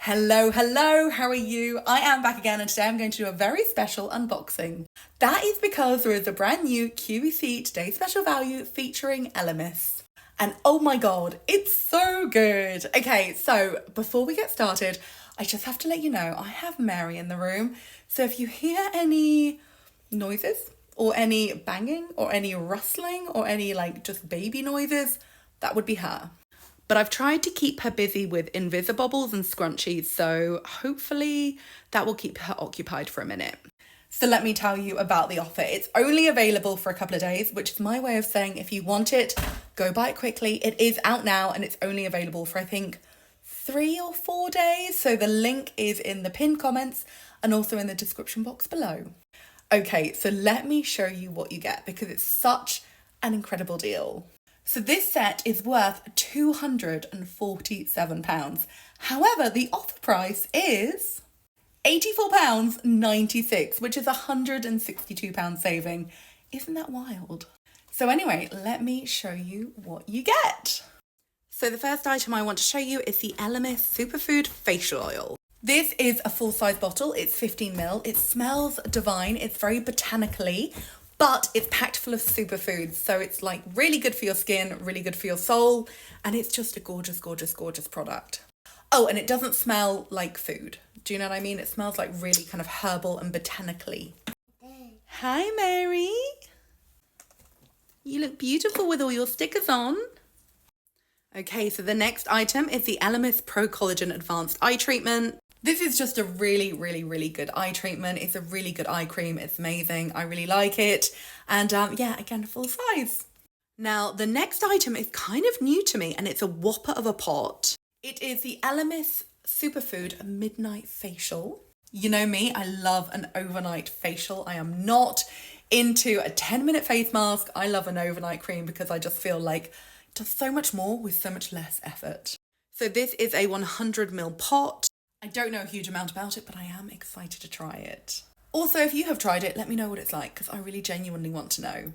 Hello, how are you? I am back again and today I'm going to do a very special unboxing. That is because there is a brand new QVC Today's Special Value featuring Elemis. And oh my god, it's so good. Okay, so before we get started, I just have to let you know I have Mary in the room. So if you hear any noises or any banging or any rustling or any just baby noises, that would be her. But I've tried to keep her busy with Invisibobbles and scrunchies, so hopefully that will keep her occupied for a minute. So let me tell you about the offer. It's only available for a couple of days, which is my way of saying if you want it, go buy it quickly. It is out now and it's only available for I think 3 or 4 days. So the link is in the pinned comments and also in the description box below. Okay, so let me show you what you get because it's such an incredible deal. So this set is worth £247. However, the offer price is £84.96, which is £162 saving. Isn't that wild? So anyway, let me show you what you get. So the first item I want to show you is the Elemis Superfood Facial Oil. This is a full-size bottle. It's 15ml. It smells divine. It's very botanically, but it's packed full of superfoods. So it's really good for your skin, really good for your soul. And it's just a gorgeous, gorgeous, gorgeous product. Oh, and it doesn't smell like food. Do you know what I mean? It smells like really kind of herbal and botanically. Hi, Mary. You look beautiful with all your stickers on. Okay, so the next item is the Elemis Pro-Collagen Advanced Eye Treatment. This is just a really, really, really good eye treatment. It's a really good eye cream. It's amazing. I really like it. And yeah, again, full size. Now, the next item is kind of new to me and it's a whopper of a pot. It is the Elemis Superfood Midnight Facial. You know me, I love an overnight facial. I am not into a 10-minute face mask. I love an overnight cream because I just feel like it does so much more with so much less effort. So this is a 100ml pot. I don't know a huge amount about it, but I am excited to try it. Also, if you have tried it, let me know what it's like because I really genuinely want to know.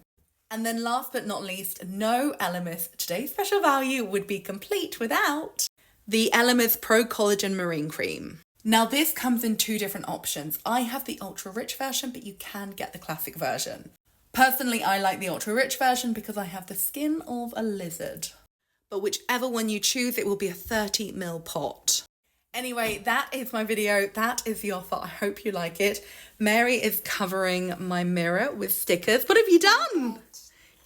And then last but not least, no Elemis Today's Special Value would be complete without the Elemis Pro-Collagen Marine Cream. Now this comes in 2 different options. I have the ultra rich version, but you can get the classic version. Personally, I like the ultra rich version because I have the skin of a lizard. But whichever one you choose, it will be a 30ml pot. Anyway, that is my video. That is the offer. I hope you like it. Mary is covering my mirror with stickers. What have you done?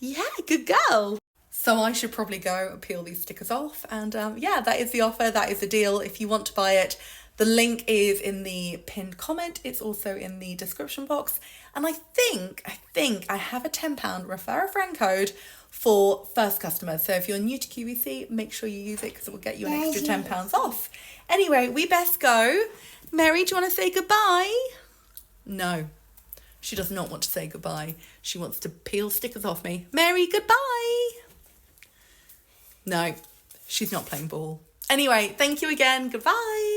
Yeah, good girl. So I should probably go peel these stickers off. And yeah, that is the offer. That is the deal. If you want to buy it, the link is in the pinned comment. It's also in the description box. And I think I have a £10 refer a friend code for first customers. So if you're new to QVC, make sure you use it because it will get you an extra £10 off. Anyway, we best go. Mary, do you want to say goodbye? No, she does not want to say goodbye. She wants to peel stickers off me. Mary, goodbye. No, she's not playing ball. Anyway, thank you again. Goodbye.